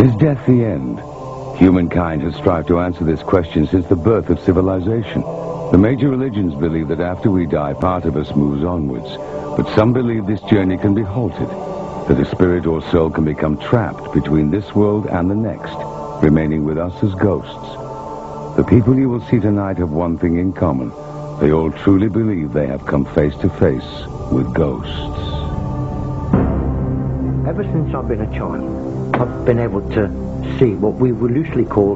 Is death the end? Humankind has strived to answer this question since the birth of civilization. The major religions believe that after we die, part of us moves onwards. But some believe this journey can be halted, that a spirit or soul can become trapped between this world and the next, remaining with us as ghosts. The people you will see tonight have one thing in common. They all truly believe they have come face to face with ghosts. Ever since I've been a child, I've been able to see what we would loosely call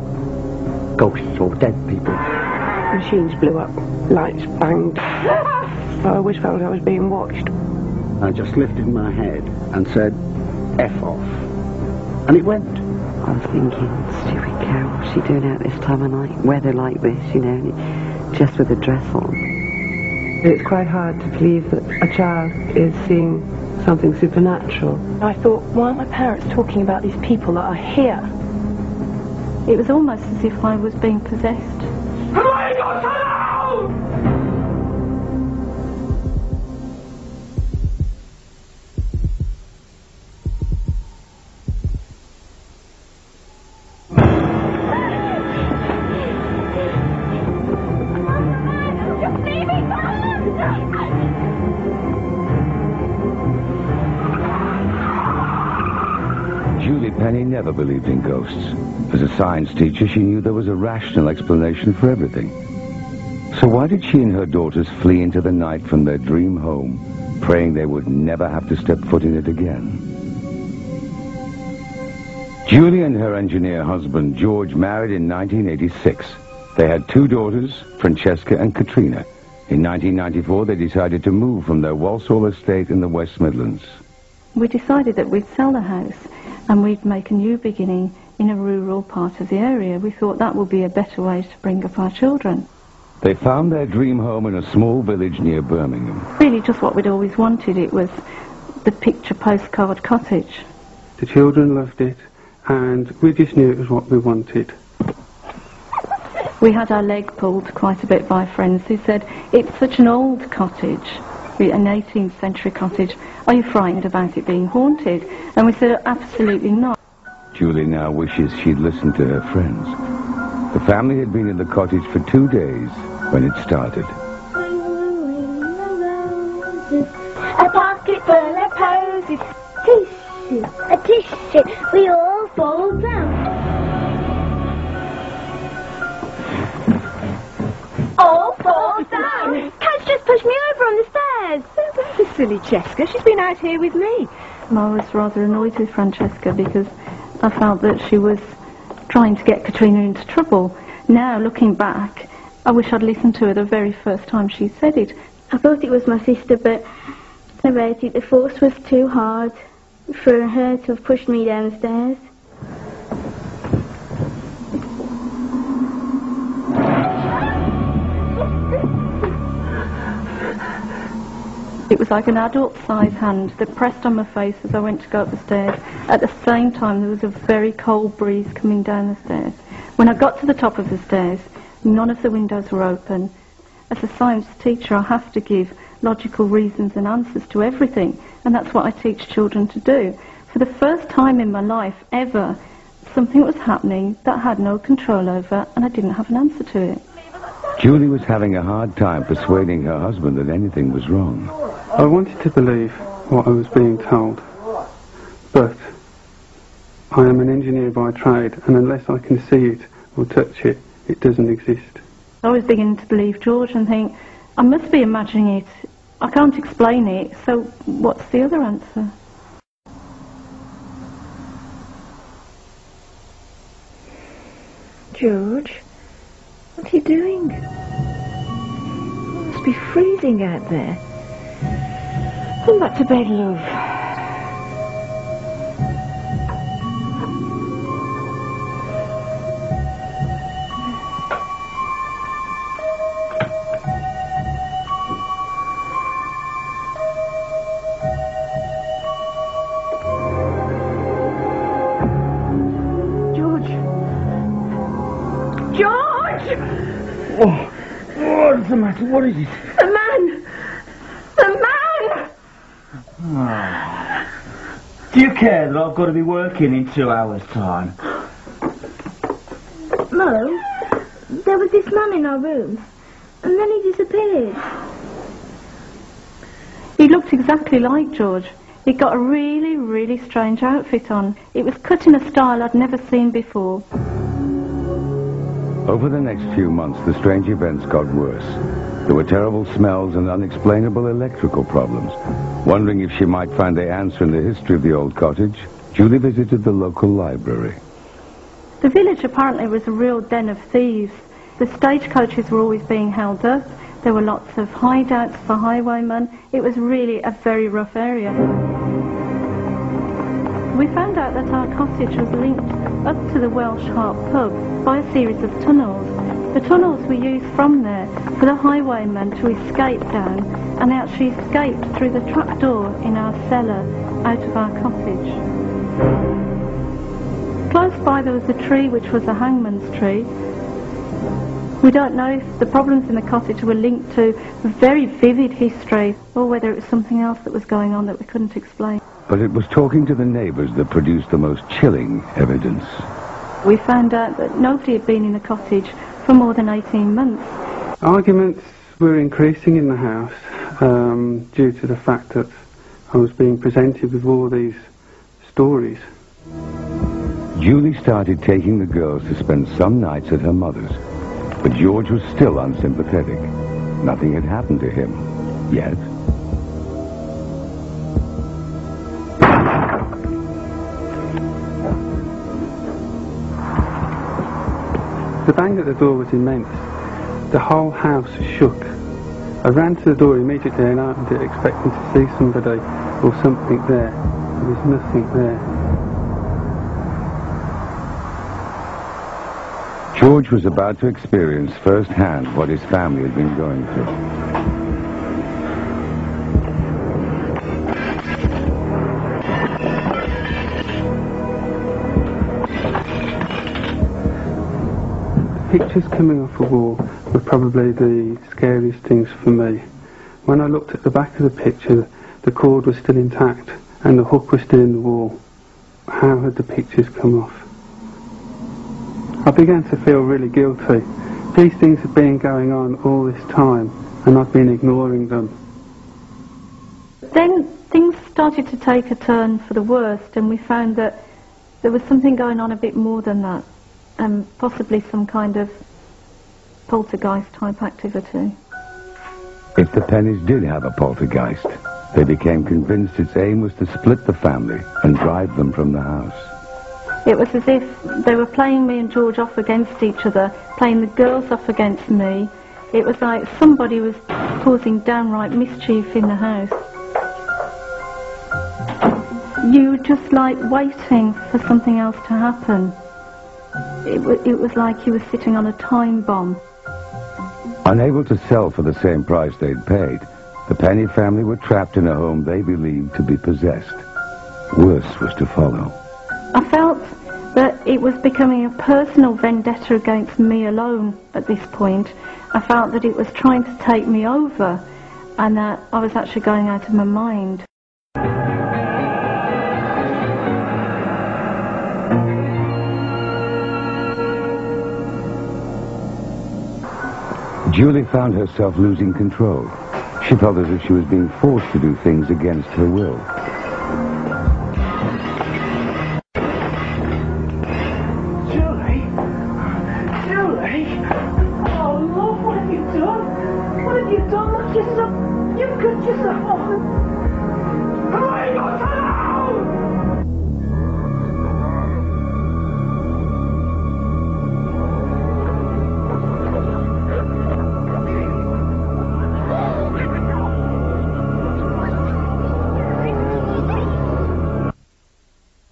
ghosts or dead people. Machines blew up, lights banged. I always felt I was being watched. I just lifted my head and said, F off. And it went. I was thinking, stupid girl, what's she doing out this time of night? Weather like this, you know, just with a dress on. It's quite hard to believe that a child is seeing something supernatural. I thought, why are my parents talking about these people that are here? It was almost as if I was being possessed. Am I not allowed? Penny never believed in ghosts. As a science teacher, she knew there was a rational explanation for everything. So why did she and her daughters flee into the night from their dream home, praying they would never have to step foot in it again? Julie and her engineer husband, George, married in 1986. They had 2 daughters, Francesca and Katrina. In 1994, they decided to move from their Walsall estate in the West Midlands. We decided that we'd sell the house and we'd make a new beginning in a rural part of the area. We thought that would be a better way to bring up our children. They found their dream home in a small village near Birmingham. Really just what we'd always wanted. It was the picture postcard cottage. The children loved it, and we just knew it was what we wanted. We had our leg pulled quite a bit by friends who said, it's such an old cottage, an 18th century cottage. Are you frightened about it being haunted? And we said, absolutely not. Julie now wishes she'd listened to her friends. The family had been in the cottage for 2 days when it started. A basket full of posies. Tissue, a tissue. We all fall down. All fall down. Cat's just pushed me over on the stairs. The silly Cheska, she's been out here with me. I was rather annoyed with Francesca because I felt that she was trying to get Katrina into trouble. Now, looking back, I wish I'd listened to her the very first time she said it. I thought it was my sister, but about it, the force was too hard for her to have pushed me downstairs. It was like an adult-sized hand that pressed on my face as I went to go up the stairs. At the same time, there was a very cold breeze coming down the stairs. When I got to the top of the stairs, none of the windows were open. As a science teacher, I have to give logical reasons and answers to everything, and that's what I teach children to do. For the first time in my life ever, something was happening that I had no control over, and I didn't have an answer to it. Julie was having a hard time persuading her husband that anything was wrong. I wanted to believe what I was being told, but I am an engineer by trade, and unless I can see it or touch it, it doesn't exist. I was beginning to believe George and think, I must be imagining it. I can't explain it, so what's the other answer? George, what are you doing? It must be freezing out there. Come back to bed, love. What's the matter? What is it? The man! The man! Do you care that I've got to be working in 2 hours' time? Mo, there was this man in our room, and then he disappeared. He looked exactly like George. He'd got a really, really strange outfit on. It was cut in a style I'd never seen before. Over the next few months, the strange events got worse. There were terrible smells and unexplainable electrical problems. Wondering if she might find the answer in the history of the old cottage, Julie visited the local library. The village apparently was a real den of thieves. The stagecoaches were always being held up. There were lots of hideouts for highwaymen. It was really a very rough area. We found out that our cottage was linked up to the Welsh Harp pub by a series of tunnels. The tunnels were used from there for the highwaymen to escape down, and they actually escaped through the trapdoor in our cellar out of our cottage. Close by there was a tree which was a hangman's tree. We don't know if the problems in the cottage were linked to a very vivid history or whether it was something else that was going on that we couldn't explain. But it was talking to the neighbours that produced the most chilling evidence. We found out that nobody had been in the cottage for more than 18 months. Arguments were increasing in the house due to the fact that I was being presented with all these stories. Julie started taking the girls to spend some nights at her mother's, but George was still unsympathetic. Nothing had happened to him, yet. The bang at the door was immense. The whole house shook. I ran to the door immediately and opened it, expecting to see somebody or something there. There was nothing there. George was about to experience firsthand what his family had been going through. Pictures coming off the wall were probably the scariest things for me. When I looked at the back of the picture, the cord was still intact and the hook was still in the wall. How had the pictures come off? I began to feel really guilty. These things had been going on all this time and I'd been ignoring them. Then things started to take a turn for the worst, and we found that there was something going on a bit more than that, and possibly some kind of poltergeist type activity. If the Pennies did have a poltergeist, they became convinced its aim was to split the family and drive them from the house. It was as if they were playing me and George off against each other, playing the girls off against me. It was like somebody was causing downright mischief in the house. You were just like waiting for something else to happen. It was like you were sitting on a time bomb. Unable to sell for the same price they'd paid, the Penny family were trapped in a home they believed to be possessed. Worse was to follow. I felt that it was becoming a personal vendetta against me alone at this point. I felt that it was trying to take me over and that I was actually going out of my mind. Julie found herself losing control. She felt as if she was being forced to do things against her will. Julie? Oh, love, what have you done? What have you done? Look yourself. You've cut yourself off. I got out!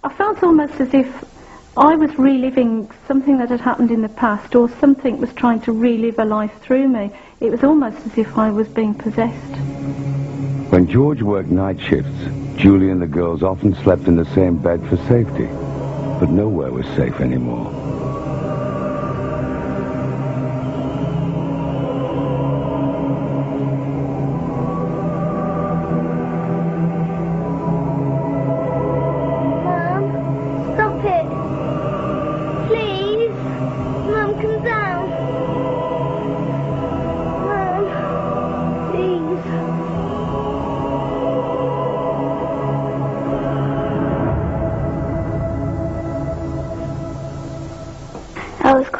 I felt almost as if I was reliving something that had happened in the past, or something was trying to relive a life through me. It was almost as if I was being possessed. When George worked night shifts, Julie and the girls often slept in the same bed for safety, but nowhere was safe anymore.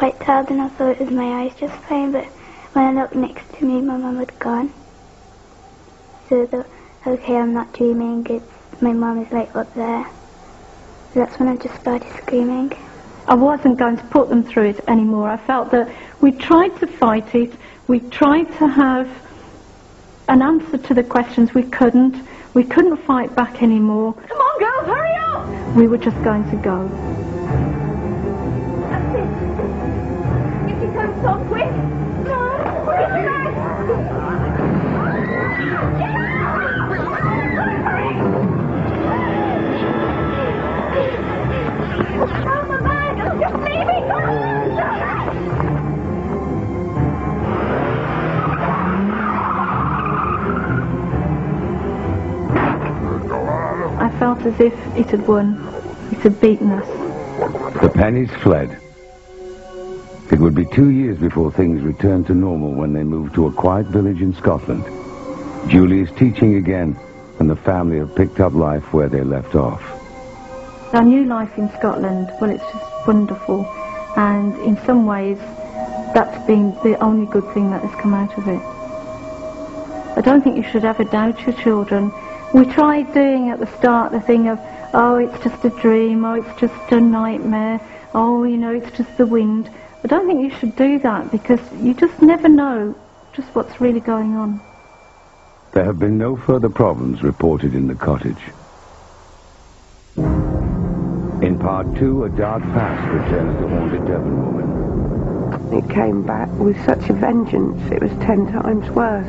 quite tired and I thought it was my eyes just playing, but when I looked next to me, my mum had gone. So I thought, okay, I'm not dreaming, my mum is like up there. So that's when I just started screaming. I wasn't going to put them through it anymore. I felt that we tried to fight it, we tried to have an answer to the questions. We couldn't fight back anymore. Come on, girls, hurry up! We were just going to go. That's it. If you come so quick. I felt as if it had won. It had beaten us. The pennies fled. It would be 2 years before things returned to normal when they moved to a quiet village in Scotland. Julie is teaching again, and the family have picked up life where they left off. Our new life in Scotland, well, it's just wonderful. And in some ways, that's been the only good thing that has come out of it. I don't think you should ever doubt your children. We tried doing at the start the thing of, oh, it's just a dream, oh, it's just a nightmare, oh, you know, it's just the wind. I don't think you should do that because you just never know just what's really going on. There have been no further problems reported in the cottage. In part 2, a dark past returns to haunt a Devon woman. It came back with such a vengeance, it was 10 times worse.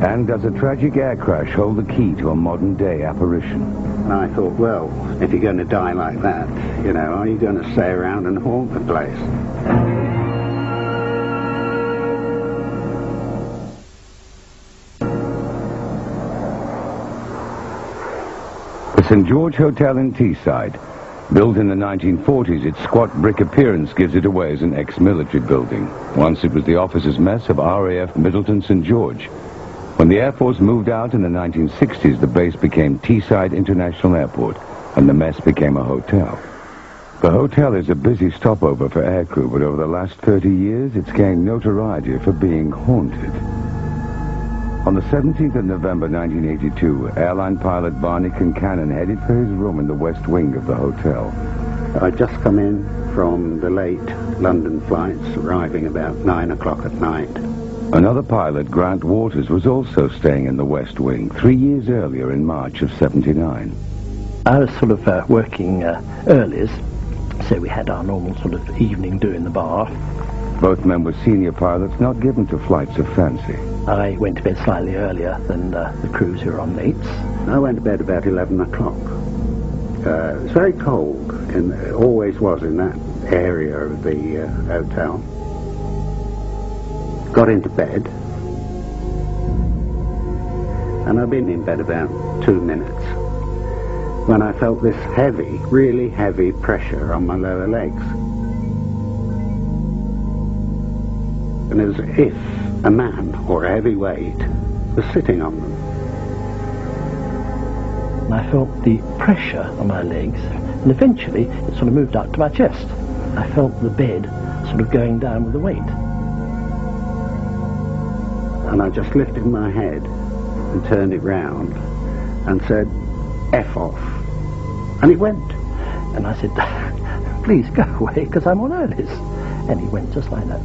And does a tragic air crash hold the key to a modern-day apparition? And I thought, well, if you're going to die like that, you know, are you going to stay around and haunt the place? The St. George Hotel in Teesside. Built in the 1940s, its squat brick appearance gives it away as an ex-military building. Once it was the officers' mess of RAF Middleton St. George. When the Air Force moved out in the 1960s, the base became Teesside International Airport, and the mess became a hotel. The hotel is a busy stopover for aircrew, but over the last 30 years, it's gained notoriety for being haunted. On the 17th of November 1982, airline pilot Barney Concannon headed for his room in the west wing of the hotel. I'd just come in from the late London flights, arriving about 9 o'clock at night. Another pilot, Grant Waters, was also staying in the west wing 3 years earlier in March of '79. I was sort of working earlies, so we had our normal sort of evening do in the bar. Both men were senior pilots, not given to flights of fancy. I went to bed slightly earlier than the crews who were on mates. I went to bed about 11 o'clock. It was very cold, and it always was in that area of the hotel. Got into bed, and I'd been in bed about 2 minutes when I felt this heavy, really heavy pressure on my lower legs. And as if a man or a heavy weight was sitting on them. And I felt the pressure on my legs, and eventually it sort of moved up to my chest. I felt the bed sort of going down with the weight. And I just lifted my head and turned it round and said, F off. And it went. And I said, please go away, because I'm on earlies. And he went just like that.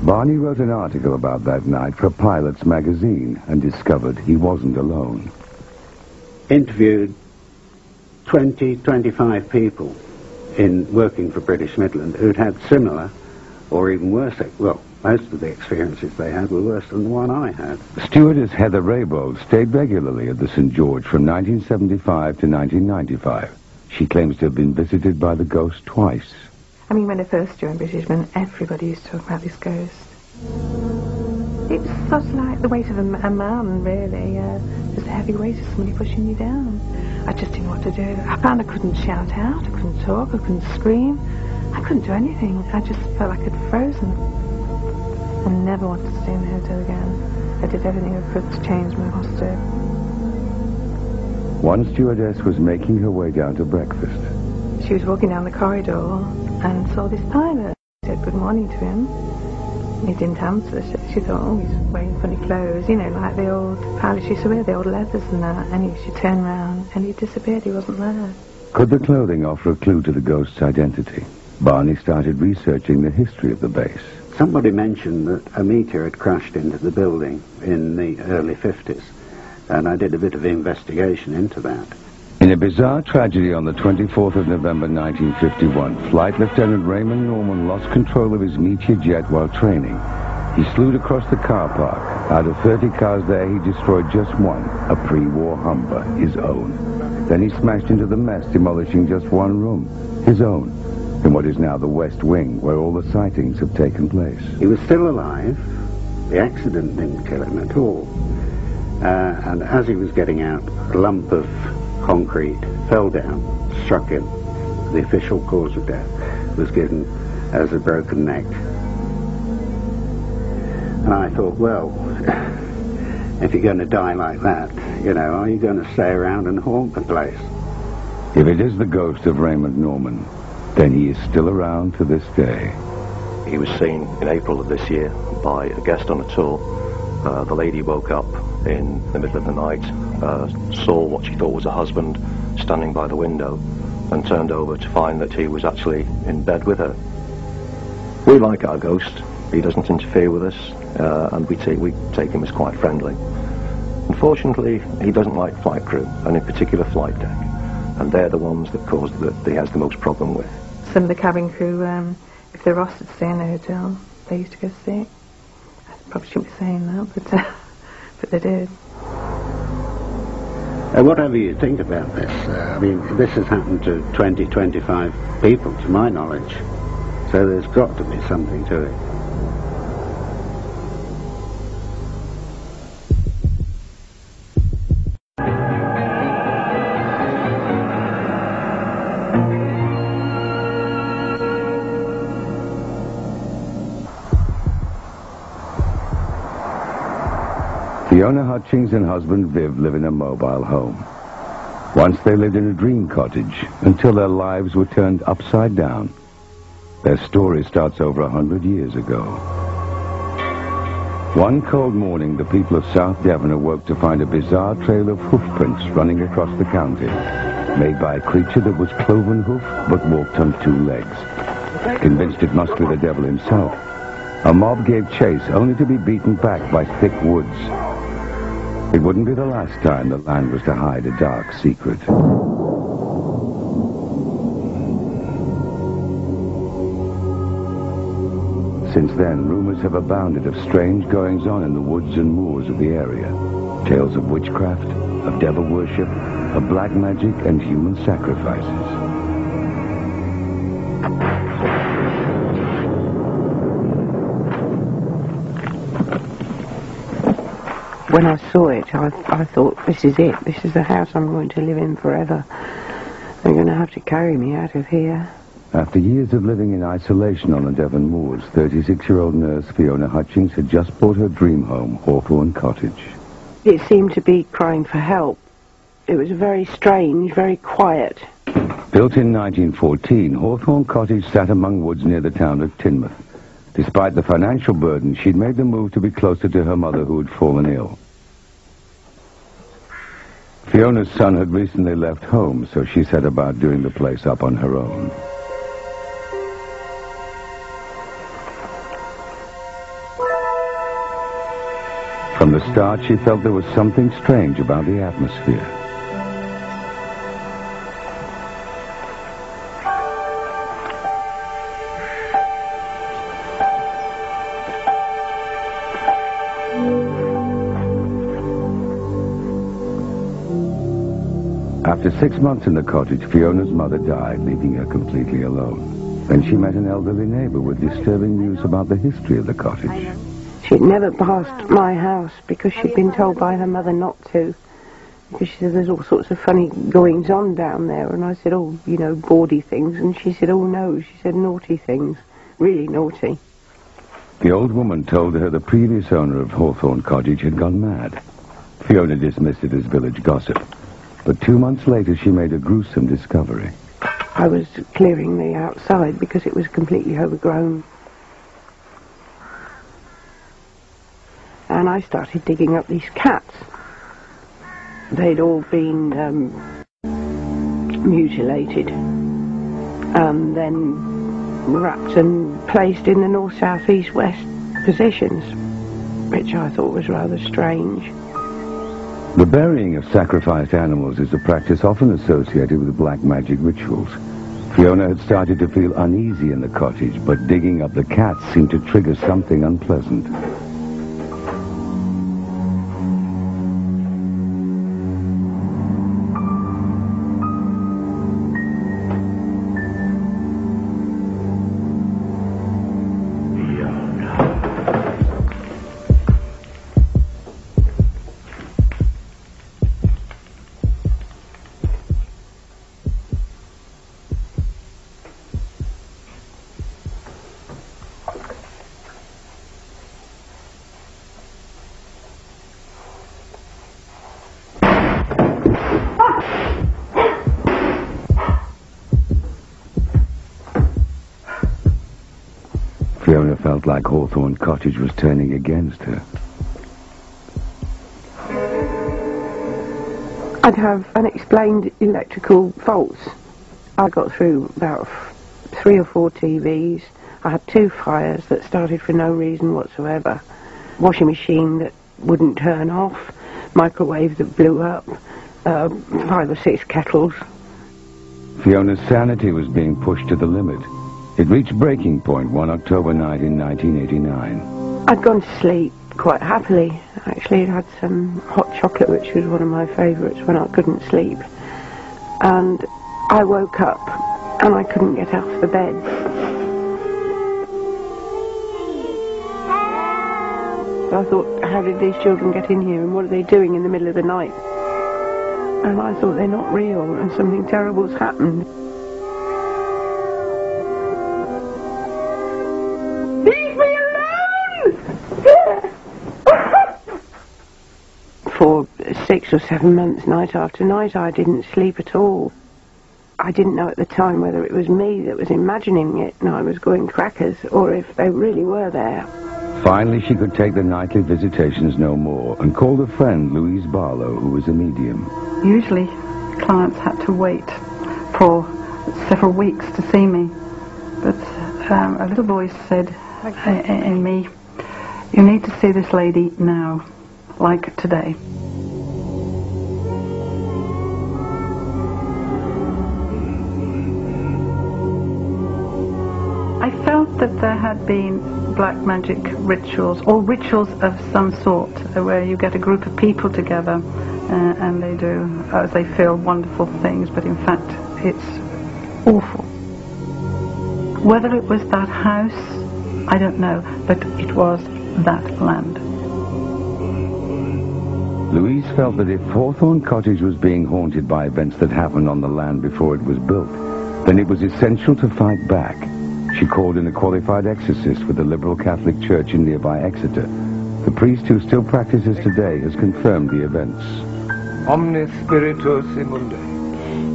Barney wrote an article about that night for Pilot's magazine and discovered he wasn't alone. Interviewed 20, 25 people in working for British Midland who'd had similar or even worse, well, most of the experiences they had were worse than the one I had. Stewardess Heather Raybould stayed regularly at the St. George from 1975 to 1995. She claims to have been visited by the ghost twice. I mean, when I first joined British Midland, everybody used to talk about this ghost. It's sort of like the weight of a man, really. Just a heavy weight of somebody pushing you down. I just didn't know what to do. I found I couldn't shout out, I couldn't talk, I couldn't scream. I couldn't do anything. I just felt like I'd frozen. I never wanted to stay in the hotel again. I did everything I could to change my hostel. One stewardess was making her way down to breakfast. She was walking down the corridor and saw this pilot. said good morning to him. He didn't answer. She thought, oh, he's wearing funny clothes, you know, like the old pilots used to wear, the old leathers and that. And she turned round and he disappeared. He wasn't there. Could the clothing offer a clue to the ghost's identity? Barney started researching the history of the base. Somebody mentioned that a meteor had crashed into the building in the early 50s, and I did a bit of investigation into that. In a bizarre tragedy on the 24th of November 1951, Flight Lieutenant Raymond Norman lost control of his Meteor jet while training. He slewed across the car park. Out of 30 cars there, he destroyed just one, a pre-war Humber, his own. Then he smashed into the mess, demolishing just one room, his own, in what is now the West Wing, where all the sightings have taken place. He was still alive. The accident didn't kill him at all. And as he was getting out, a lump of concrete fell down, struck him. The official cause of death was given as a broken neck. And I thought, well, if you're going to die like that, you know, are you going to stay around and haunt the place? If it is the ghost of Raymond Norman, then he is still around to this day. He was seen in April of this year by a guest on a tour. The lady woke up in the middle of the night, saw what she thought was a husband standing by the window, and turned over to find that he was actually in bed with her. We like our ghost. He doesn't interfere with us, and we take him as quite friendly. Unfortunately, he doesn't like flight crew, and in particular flight deck, and they're the ones that he has the most problem with. Some of the cabin crew, if they're asked to stay in the hotel, they used to go sick. I probably shouldn't be saying that, but they did. Whatever you think about this, I mean, this has happened to 20, 25 people, to my knowledge. So there's got to be something to it. Fiona Hutchings and husband Viv live in a mobile home. Once they lived in a dream cottage until their lives were turned upside down. Their story starts over 100 years ago. One cold morning, the people of South Devon awoke to find a bizarre trail of hoofprints running across the county, made by a creature that was cloven hoof but walked on two legs. Convinced it must be the devil himself, a mob gave chase only to be beaten back by thick woods. It wouldn't be the last time the land was to hide a dark secret. Since then, rumors have abounded of strange goings-on in the woods and moors of the area. Tales of witchcraft, of devil worship, of black magic and human sacrifices. When I saw it, I thought, this is it. This is the house I'm going to live in forever. They're going to have to carry me out of here. After years of living in isolation on the Devon moors, 36-year-old nurse Fiona Hutchings had just bought her dream home, Hawthorne Cottage. It seemed to be crying for help. It was very strange, very quiet. Built in 1914, Hawthorne Cottage sat among woods near the town of Teignmouth. Despite the financial burden, she'd made the move to be closer to her mother, who had fallen ill. Fiona's son had recently left home, so she set about doing the place up on her own. From the start, she felt there was something strange about the atmosphere. After 6 months in the cottage, Fiona's mother died, leaving her completely alone. Then she met an elderly neighbor with disturbing news about the history of the cottage. She'd never passed my house because she'd been told by her mother not to. Because she said there's all sorts of funny goings-on down there. And I said, oh, you know, bawdy things. And she said, oh, no. She said naughty things. Really naughty. The old woman told her the previous owner of Hawthorne Cottage had gone mad. Fiona dismissed it as village gossip. But 2 months later, she made a gruesome discovery. I was clearing the outside because it was completely overgrown and I started digging up these cats. They'd all been mutilated and then wrapped and placed in the north, south, east, west positions, which I thought was rather strange. The burying of sacrificed animals is a practice often associated with black magic rituals. Fiona had started to feel uneasy in the cottage, but digging up the cats seemed to trigger something unpleasant. Fiona felt like Hawthorne Cottage was turning against her. I'd have unexplained electrical faults. I got through about 3 or 4 TVs. I had 2 fires that started for no reason whatsoever. Washing machine that wouldn't turn off. Microwave that blew up. 5 or 6 kettles. Fiona's sanity was being pushed to the limit. It reached breaking point one October night in 1989. I'd gone to sleep quite happily. Actually, I'd had some hot chocolate, which was one of my favourites when I couldn't sleep. And I woke up and I couldn't get out of the bed. I thought, how did these children get in here and what are they doing in the middle of the night? And I thought, they're not real and something terrible's happened. Leave me alone! For 6 or 7 months, night after night, I didn't sleep at all. I didn't know at the time whether it was me that was imagining it and I was going crackers, or if they really were there. Finally, she could take the nightly visitations no more and called a friend, Louise Barlow, who was a medium. Usually, clients had to wait for several weeks to see me, but a little voice said in me, you need to see this lady now, like today. I felt that there had been black magic rituals, or rituals of some sort, where you get a group of people together and they do, as they feel, wonderful things, but in fact it's awful. Whether it was that house, I don't know, but it was that land. Louise felt that if Hawthorne Cottage was being haunted by events that happened on the land before it was built, then it was essential to fight back. She called in a qualified exorcist with the liberal Catholic Church in nearby Exeter. The priest who still practices today has confirmed the events. Omnis spiritus immundi.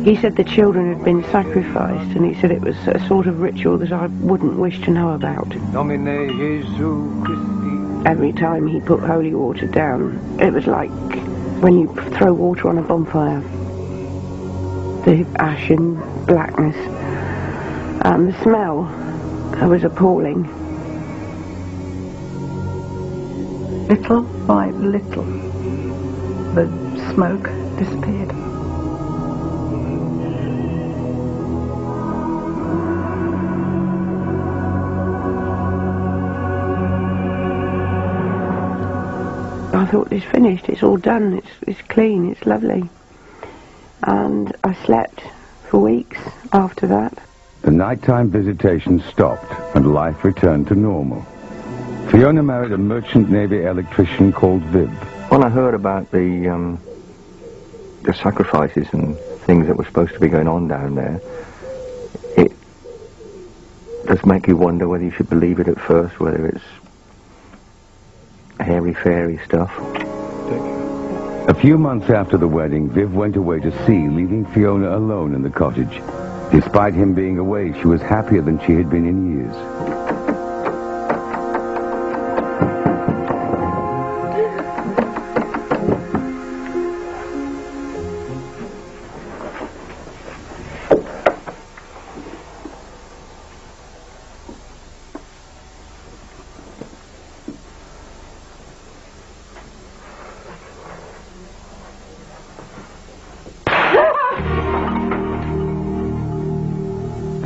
He said the children had been sacrificed, and he said it was a sort of ritual that I wouldn't wish to know about. Domine Jesu Christi. Every time he put holy water down, it was like when you throw water on a bonfire. The ash and blackness. And the smell was appalling. Little by little, the smoke disappeared. I thought, it's finished, it's all done, it's clean, it's lovely. And I slept for weeks after that. The nighttime visitations stopped and life returned to normal. Fiona married a merchant navy electrician called Viv. When I heard about the sacrifices and things that were supposed to be going on down there, it does make you wonder whether you should believe it at first, whether it's airy-fairy stuff. A few months after the wedding, Viv went away to sea, leaving Fiona alone in the cottage. Despite him being away, she was happier than she had been in years.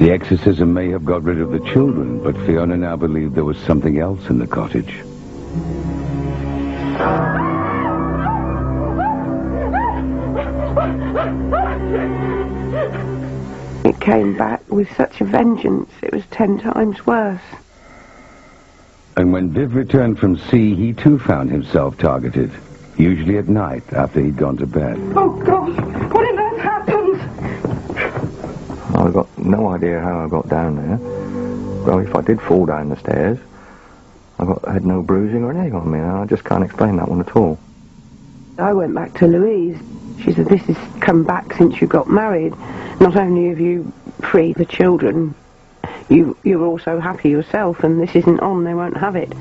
The exorcism may have got rid of the children, but Fiona now believed there was something else in the cottage. It came back with such a vengeance, it was 10 times worse. And when Viv returned from sea, he too found himself targeted, usually at night after he'd gone to bed. Oh, gosh, what on earth happened? I've got no idea how I got down there. Well, if I did fall down the stairs, I had no bruising or anything on me, and I just can't explain that one at all. I went back to Louise. She said, this has come back since you got married. Not only have you freed the children, you're also happy yourself, and this isn't on, they won't have it.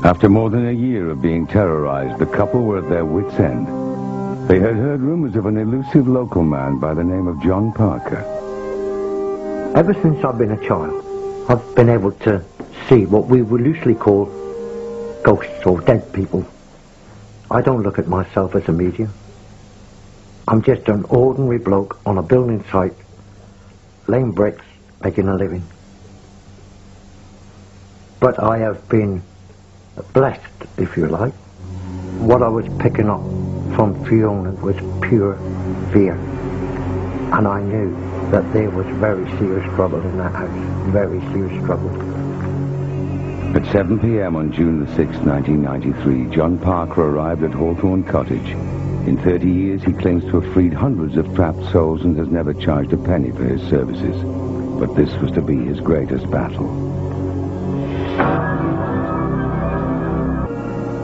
After more than a year of being terrorized, the couple were at their wits' end. They had heard rumors of an elusive local man by the name of John Parker. Ever since I've been a child, I've been able to see what we would loosely call ghosts or dead people. I don't look at myself as a medium. I'm just an ordinary bloke on a building site, laying bricks, making a living. But I have been blessed, if you like. What I was picking up from Fiona was pure fear. And I knew that there was very serious trouble in that house. Very serious trouble. At 7 p.m. on June the 6th, 1993, John Parker arrived at Hawthorne Cottage. In 30 years, he claims to have freed hundreds of trapped souls and has never charged a penny for his services. But this was to be his greatest battle.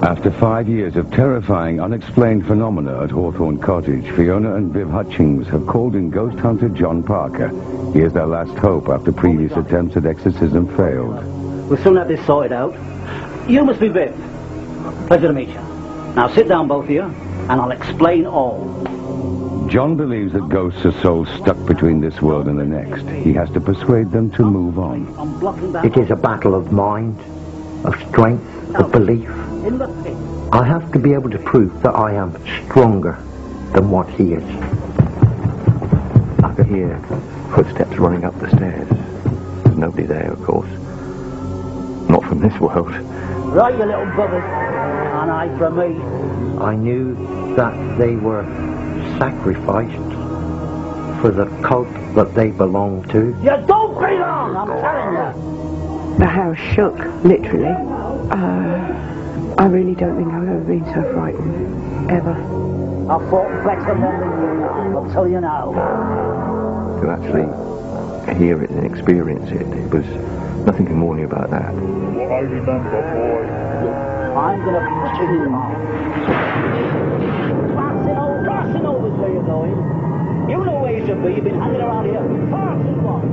After 5 years of terrifying, unexplained phenomena at Hawthorne Cottage, Fiona and Viv Hutchings have called in ghost hunter John Parker. He is their last hope after previous attempts at exorcism failed. We'll soon have this sorted out. You must be Viv. Pleasure to meet you. Now sit down, both of you, and I'll explain all. John believes that ghosts are souls stuck between this world and the next. He has to persuade them to move on. It is a battle of mind, of strength, of belief. I have to be able to prove that I am stronger than what he is. I could hear footsteps running up the stairs. There's nobody there, of course. Not from this world. Right, you little brothers. An eye for me. I knew that they were sacrificed for the cult that they belonged to. You don't belong, I'm telling you. The house shook, literally. I really don't think I've ever been so frightened, ever. I've fought better than you now, I'll tell you now. To actually hear it and experience it, it was nothing more new about that. What I remember, boy. I'm gonna push you hard. Passing over where you're going. You know where you should be, you've been hanging around here far too long.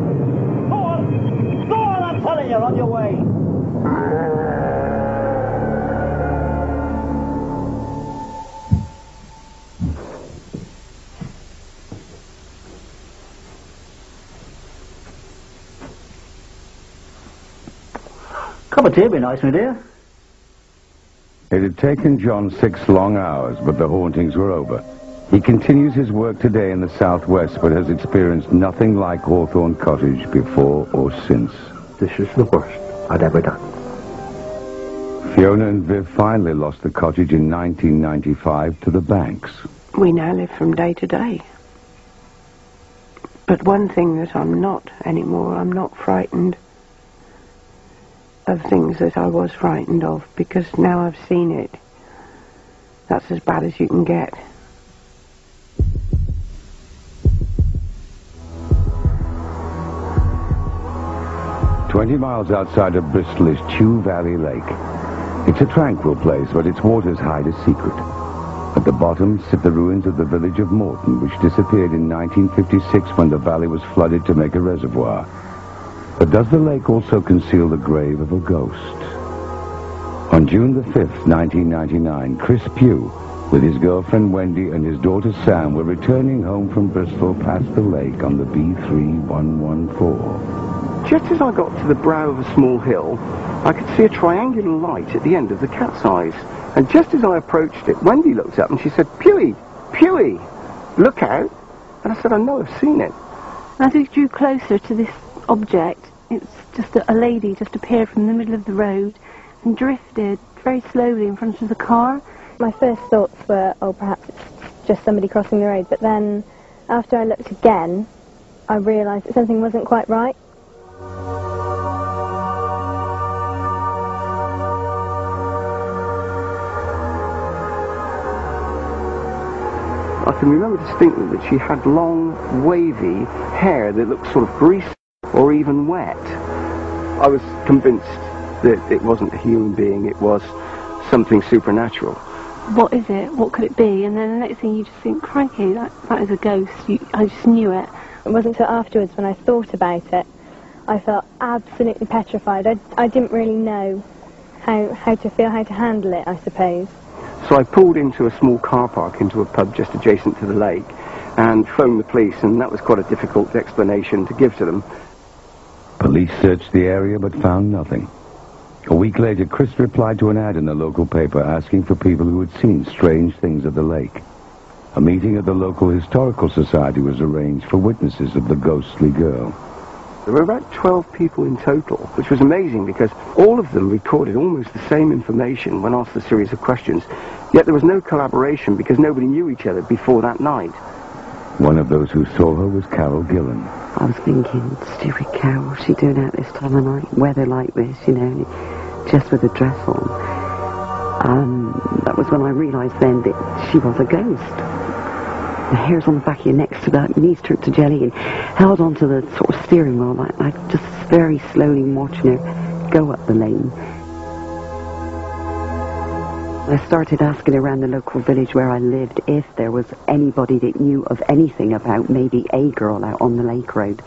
Go on, I'm telling you, on your way. Cup of tea would be nice, my dear. It had taken John 6 long hours, but the hauntings were over. He continues his work today in the southwest, but has experienced nothing like Hawthorne Cottage before or since. This is the worst I'd ever done. Fiona and Viv finally lost the cottage in 1995 to the banks. We now live from day to day. But one thing that I'm not anymore, I'm not frightened of things that I was frightened of, because now I've seen it. That's as bad as you can get. "20 miles outside of Bristol is Chew Valley Lake. It's a tranquil place, but its waters hide a secret. At the bottom sit the ruins of the village of Morton, which disappeared in 1956 when the valley was flooded to make a reservoir. But does the lake also conceal the grave of a ghost? On June the 5th, 1999, Chris Pugh, with his girlfriend Wendy and his daughter Sam, were returning home from Bristol past the lake on the B3114. just as I got to the brow of a small hill, I could see a triangular light at the end of the cat's eyes. And just as I approached it, Wendy looked up and she said, "Pewey, Pewey, look out." And I said, "I know, I've seen it." As we drew closer to this object, it's just a lady just appeared from the middle of the road and drifted very slowly in front of the car. My first thoughts were, oh, perhaps it's just somebody crossing the road. But then, after I looked again, I realised that something wasn't quite right. I can remember distinctly that she had long, wavy hair that looked sort of greasy or even wet. I was convinced that it wasn't a human being, it was something supernatural. What is it? What could it be? And then the next thing you just think, crikey, that is a ghost. I just knew it. It wasn't until afterwards when I thought about it, I felt absolutely petrified. I didn't really know how to feel, how to handle it, I suppose. So I pulled into a small car park, into a pub just adjacent to the lake, and phoned the police, and that was quite a difficult explanation to give to them. Police searched the area but found nothing. A week later, Chris replied to an ad in the local paper asking for people who had seen strange things at the lake. A meeting at the local historical society was arranged for witnesses of the ghostly girl. There were about 12 people in total, which was amazing because all of them recorded almost the same information when asked a series of questions, yet there was no collaboration because nobody knew each other before that night. One of those who saw her was Carol Gillen. I was thinking, stupid cow, what's she doing out this time of night? Weather like this, you know, just with a dress on. That was when I realised then that she was a ghost. The hairs on the back of your neck stood out, knees turned to jelly, and held onto the sort of steering wheel, like just very slowly watching her go up the lane. I started asking around the local village where I lived if there was anybody that knew of anything about maybe a girl out on the lake road.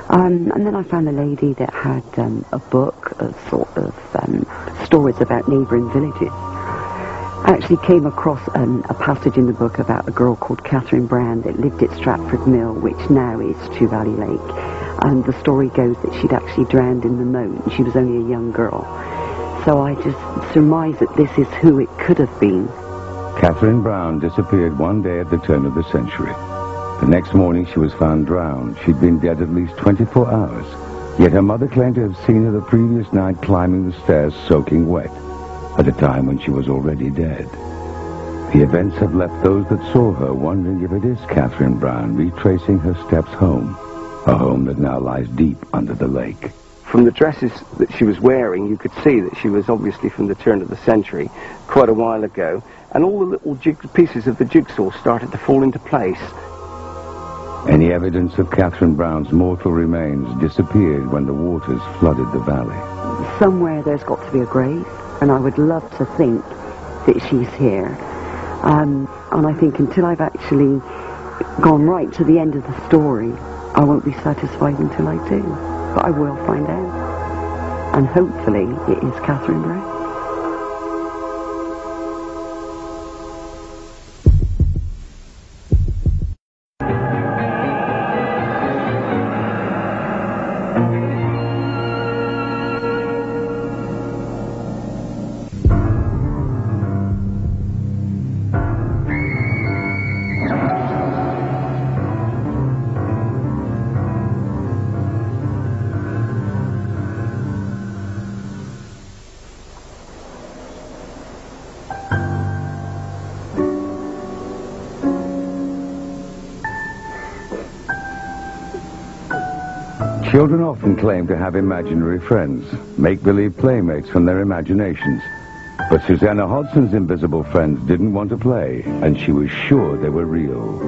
And then I found a lady that had a book, a sort of stories about neighbouring villages. I actually came across a passage in the book about a girl called Catherine Brown that lived at Stratford Mill, which now is Chew Valley Lake. And the story goes that she'd actually drowned in the moat, and she was only a young girl. So I just surmise that this is who it could have been. Catherine Brown disappeared one day at the turn of the century. The next morning she was found drowned. She'd been dead at least 24 hours. Yet her mother claimed to have seen her the previous night climbing the stairs soaking wet, at a time when she was already dead. The events have left those that saw her wondering if it is Catherine Brown retracing her steps home, a home that now lies deep under the lake. From the dresses that she was wearing, you could see that she was obviously from the turn of the century, quite a while ago, and all the little pieces of the jigsaw started to fall into place. Any evidence of Catherine Brown's mortal remains disappeared when the waters flooded the valley. Somewhere there's got to be a grave, and I would love to think that she's here. And I think until I've actually gone right to the end of the story, I won't be satisfied until I do. But I will find out. And hopefully it is Catherine Brown. Children often claim to have imaginary friends, make-believe playmates from their imaginations. But Susanna Hodson's invisible friends didn't want to play, and she was sure they were real.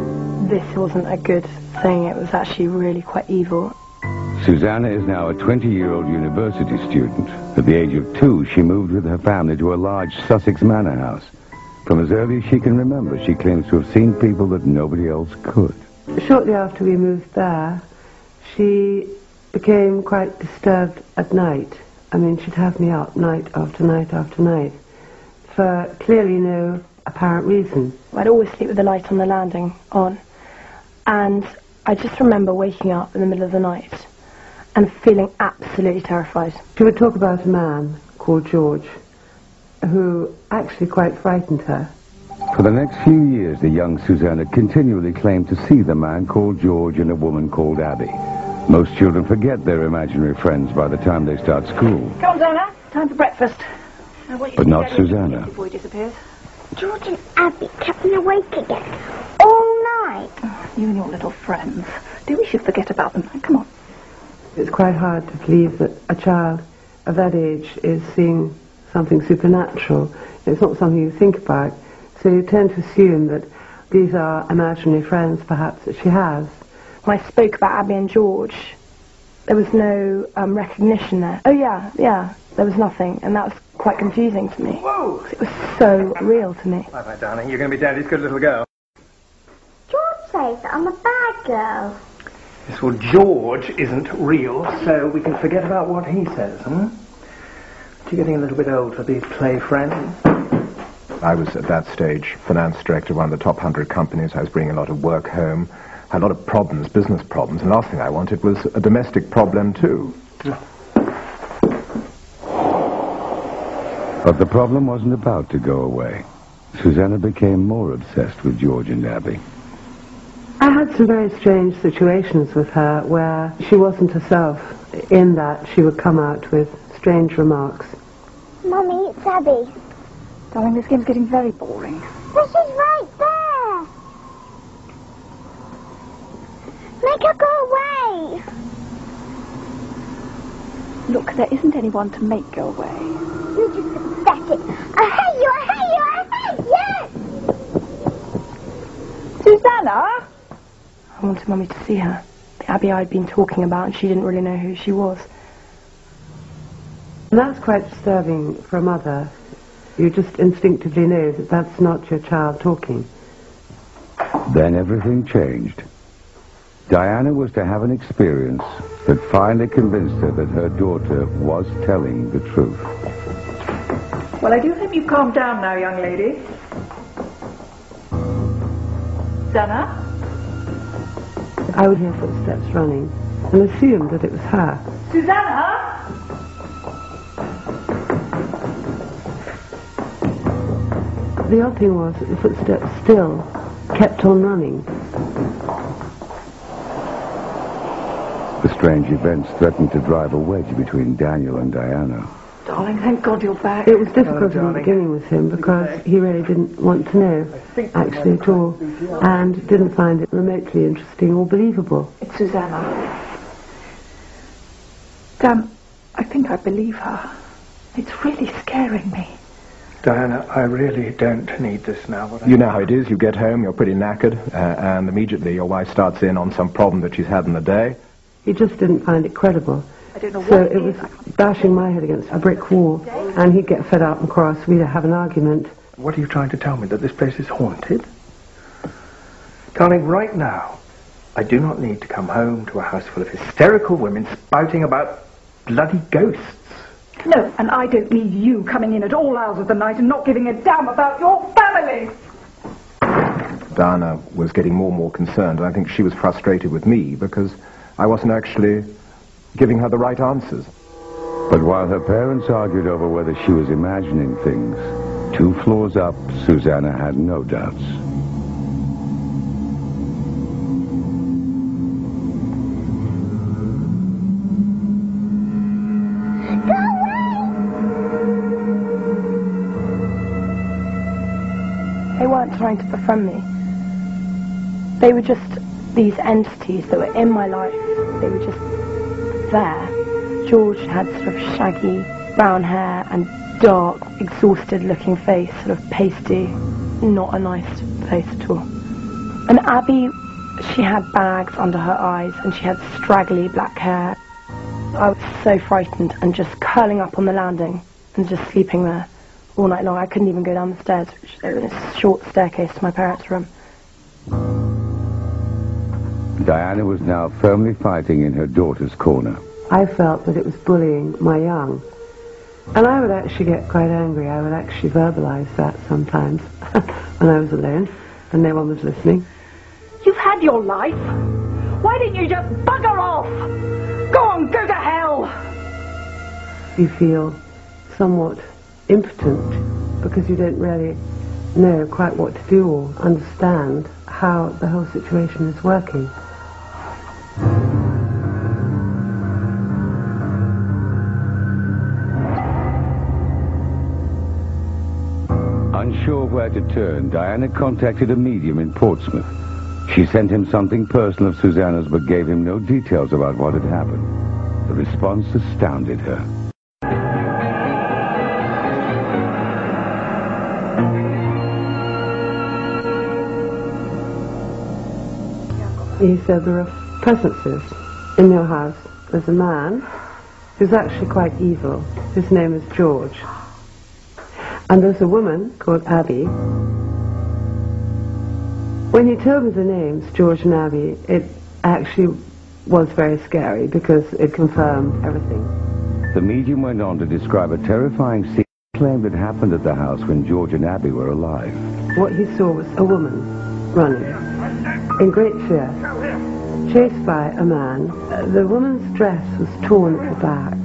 This wasn't a good thing, it was actually really quite evil. Susanna is now a 20-year-old university student. At the age of 2, she moved with her family to a large Sussex manor house. From as early as she can remember, she claims to have seen people that nobody else could. Shortly after we moved there, she became quite disturbed at night. I mean, she'd have me up night after night after night for clearly no apparent reason. I'd always sleep with the light on the landing on, and I just remember waking up in the middle of the night and feeling absolutely terrified. She would talk about a man called George who actually quite frightened her. For the next few years, the young Susanna continually claimed to see the man called George and a woman called Abby. Most children forget their imaginary friends by the time they start school. Come on, Susanna. Time for breakfast. But not Susanna. Before he disappears. George and Abby kept me awake again. All night. Oh, you and your little friends. Do we should forget about them. Come on. It's quite hard to believe that a child of that age is seeing something supernatural. It's not something you think about. So you tend to assume that these are imaginary friends, perhaps, that she has. When I spoke about Abby and George, there was no recognition there. Oh, yeah, there was nothing, and that was quite confusing to me. Whoa! It was so real to me. Bye-bye, darling. You're going to be Daddy's good little girl. George says that I'm a bad girl. Yes, well, George isn't real, so we can forget about what he says, hmm? You're getting a little bit old for these play friends. I was, at that stage, finance director of one of the top 100 companies. I was bringing a lot of work home. Had a lot of problems, business problems, and the last thing I wanted was a domestic problem, too. But the problem wasn't about to go away. Susanna became more obsessed with George and Abby. I had some very strange situations with her where she wasn't herself, in that she would come out with strange remarks. Mummy, it's Abby. Darling, this game's getting very boring. But she's right there. Make her go away. Look, there isn't anyone to make go away. You're just pathetic. I hate you, I hate you, I hate you! Susanna? I wanted Mummy to see her. The Abby I'd been talking about, and she didn't really know who she was. And that's quite disturbing for a mother. You just instinctively know that that's not your child talking. Then everything changed. Diana was to have an experience that finally convinced her that her daughter was telling the truth. Well, I do hope you've calmed down now, young lady. Susanna? I would hear footsteps running and assumed that it was her. Susanna? The odd thing was that the footsteps still kept on running. The strange events threatened to drive a wedge between Daniel and Diana. Darling, thank God you're back. It was difficult in the beginning with him because he really didn't want to know, actually, at all, and didn't find it remotely interesting or believable. It's Susanna. Dan, I think I believe her. It's really scaring me. Diana, I really don't need this now. You know how it is. You get home, you're pretty knackered, and immediately your wife starts in on some problem that she's had in the day. He just didn't find it credible. I don't know So what it was bashing my head against a brick wall, and he'd get fed up and cross. We'd have an argument. What are you trying to tell me, that this place is haunted? Darling, right now, I do not need to come home to a house full of hysterical women spouting about bloody ghosts. No, and I don't need you coming in at all hours of the night and not giving a damn about your family. Diana was getting more and more concerned, and I think she was frustrated with me because I wasn't actually giving her the right answers. But while her parents argued over whether she was imagining things, 2 floors up, Susanna had no doubts. They weren't trying to befriend me. They were just these entities that were in my life. They were just there. George had sort of shaggy brown hair and dark, exhausted-looking face, sort of pasty, not a nice face at all. And Abby, she had bags under her eyes and she had straggly black hair. I was so frightened and just curling up on the landing and just sleeping there all night long. I couldn't even go down the stairs, which there was a short staircase to my parents' room. Diana was now firmly fighting in her daughter's corner. I felt that it was bullying my young. And I would actually get quite angry. I would actually verbalize that sometimes when I was alone and no one was listening. You've had your life. Why didn't you just bugger off? Go on, go to hell! You feel somewhat impotent because you don't really know quite what to do or understand how the whole situation is working. Unsure where to turn, Diana contacted a medium in Portsmouth. She sent him something personal of Susanna's but gave him no details about what had happened. The response astounded her. He said there are presences in your house. There's a man who's actually quite evil. His name is George. And there's a woman called Abby. When he told me the names, George and Abby, it actually was very scary because it confirmed everything. The medium went on to describe a terrifying scene claimed had happened at the house when George and Abby were alive. What he saw was a woman running in great fear, chased by a man. The woman's dress was torn at the back,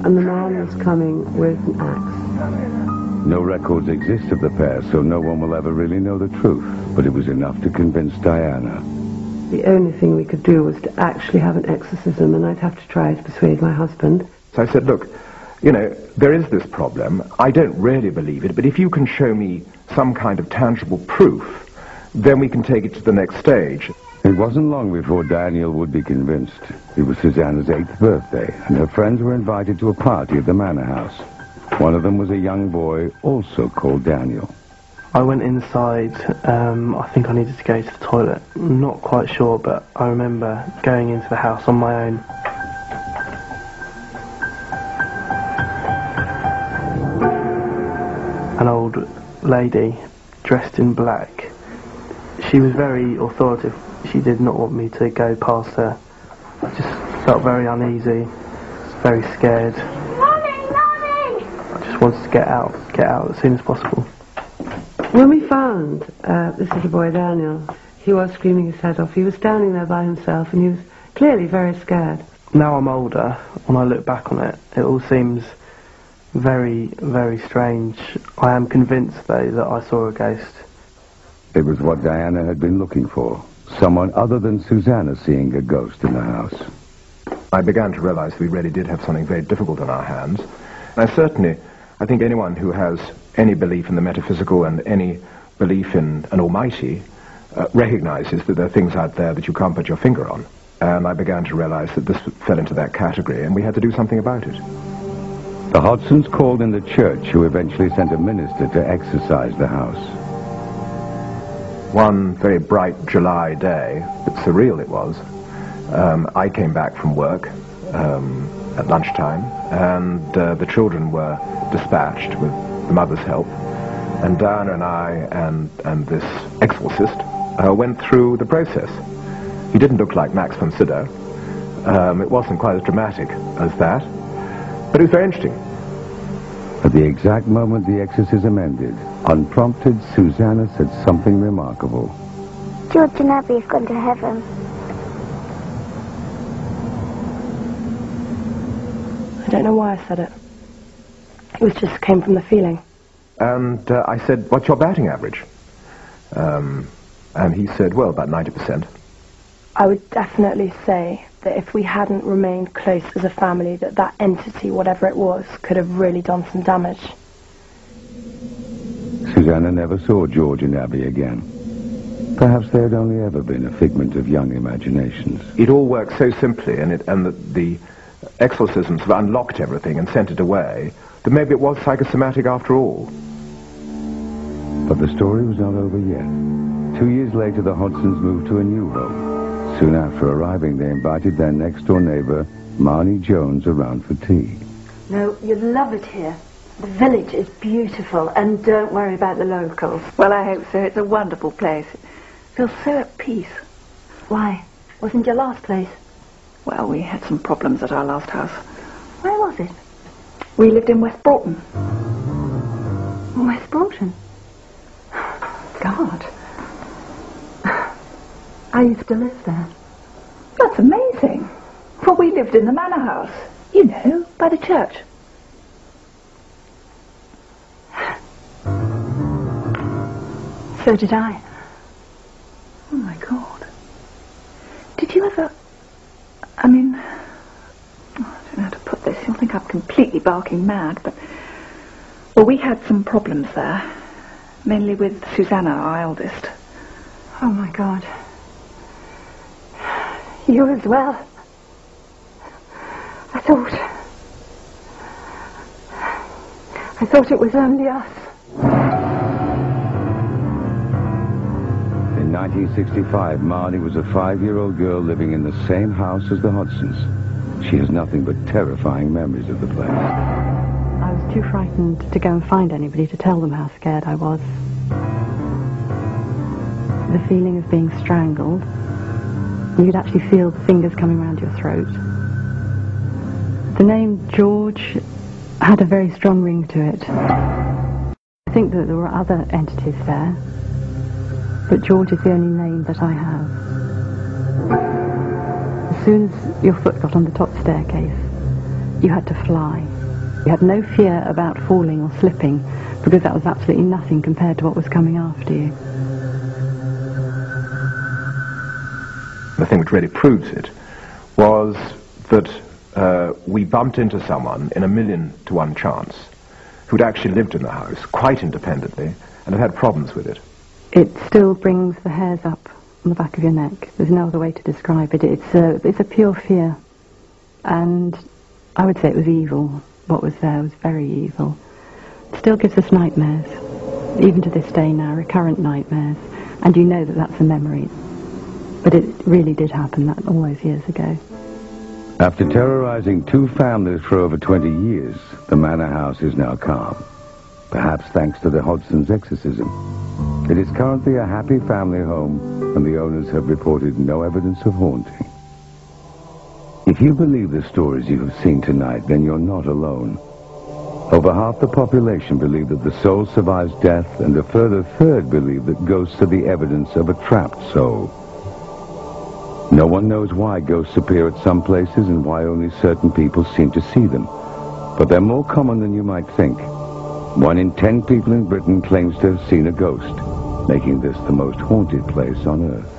and the man was coming with an axe. No records exist of the pair, so no one will ever really know the truth, but it was enough to convince Diana. The only thing we could do was to actually have an exorcism, and I'd have to try to persuade my husband. So I said, look, you know, there is this problem. I don't really believe it, but if you can show me some kind of tangible proof, then we can take it to the next stage. It wasn't long before Daniel would be convinced. It was Susanna's 8th birthday, and her friends were invited to a party at the manor house. One of them was a young boy, also called Daniel. I went inside. I think I needed to go to the toilet. I'm not quite sure, but I remember going into the house on my own. An old lady dressed in black. She was very authoritative. She did not want me to go past her. I just felt very uneasy, very scared. I just wanted to get out as soon as possible. When we found this little boy, Daniel, he was screaming his head off. He was standing there by himself, and he was clearly very scared. Now I'm older, when I look back on it, it all seems very, very strange. I am convinced, though, that I saw a ghost. It was what Diana had been looking for. Someone other than Susanna seeing a ghost in the house. I began to realize we really did have something very difficult on our hands. And I think anyone who has any belief in the metaphysical and any belief in an almighty recognizes that there are things out there that you can't put your finger on. And I began to realize that this fell into that category, and we had to do something about it. The Hodgsons called in the church, who eventually sent a minister to exorcise the house. One very bright July day, but surreal it was, I came back from work at lunchtime, and the children were dispatched with the mother's help, and Diana and I and this exorcist went through the process. He didn't look like Max von Sydow. It wasn't quite as dramatic as that, but it was very interesting. At the exact moment the exorcism ended, unprompted, Susanna said something remarkable. George and Abby have gone to heaven. I don't know why I said it. It just came from the feeling. And I said, what's your batting average? And he said, well, about 90%. I would definitely say that if we hadn't remained close as a family, that entity, whatever it was, could have really done some damage. Susanna never saw George and Abby again. Perhaps they had only ever been a figment of young imaginations. It all worked so simply, and the exorcisms have unlocked everything and sent it away, that maybe it was psychosomatic after all. But the story was not over yet. 2 years later, the Hodgsons moved to a new home. Soon after arriving, they invited their next-door neighbor, Marnie Jones, around for tea. No, you'd love it here. The village is beautiful, and don't worry about the locals. Well, I hope so. It's a wonderful place. Feels so at peace. Why? Wasn't your last place? Well, we had some problems at our last house. Where was it? We lived in West Broughton. West Broughton? God. I used to live there. That's amazing. Well, we lived in the manor house. You know, by the church. So did I. Oh, my God. Did you ever... I mean... I don't know how to put this. You'll think I'm completely barking mad, but... Well, we had some problems there. Mainly with Susanna, our eldest. Oh, my God. You as well. I thought it was only us. In 1965, Marnie was a 5-year-old girl living in the same house as the Hodsons. She has nothing but terrifying memories of the place. I was too frightened to go and find anybody to tell them how scared I was. The feeling of being strangled. You could actually feel the fingers coming around your throat. The name George had a very strong ring to it. I think that there were other entities there, but George is the only name that I have. As soon as your foot got on the top staircase, you had to fly. You had no fear about falling or slipping, because that was absolutely nothing compared to what was coming after you. The thing which really proves it was that we bumped into someone in 1,000,000 to 1 chance who'd actually lived in the house quite independently and had had problems with it. It still brings the hairs up on the back of your neck. There's no other way to describe it. It's a pure fear. And I would say it was evil. What was there was very evil. It still gives us nightmares. Even to this day now, recurrent nightmares. And you know that that's a memory. But it really did happen that all those years ago. After terrorizing 2 families for over 20 years, the manor house is now calm. Perhaps thanks to the Hodson's exorcism. It is currently a happy family home, and the owners have reported no evidence of haunting. If you believe the stories you have seen tonight, then you're not alone. Over half the population believe that the soul survives death, and a further third believe that ghosts are the evidence of a trapped soul. No one knows why ghosts appear at some places and why only certain people seem to see them. But they're more common than you might think. 1 in 10 people in Britain claims to have seen a ghost, making this the most haunted place on Earth.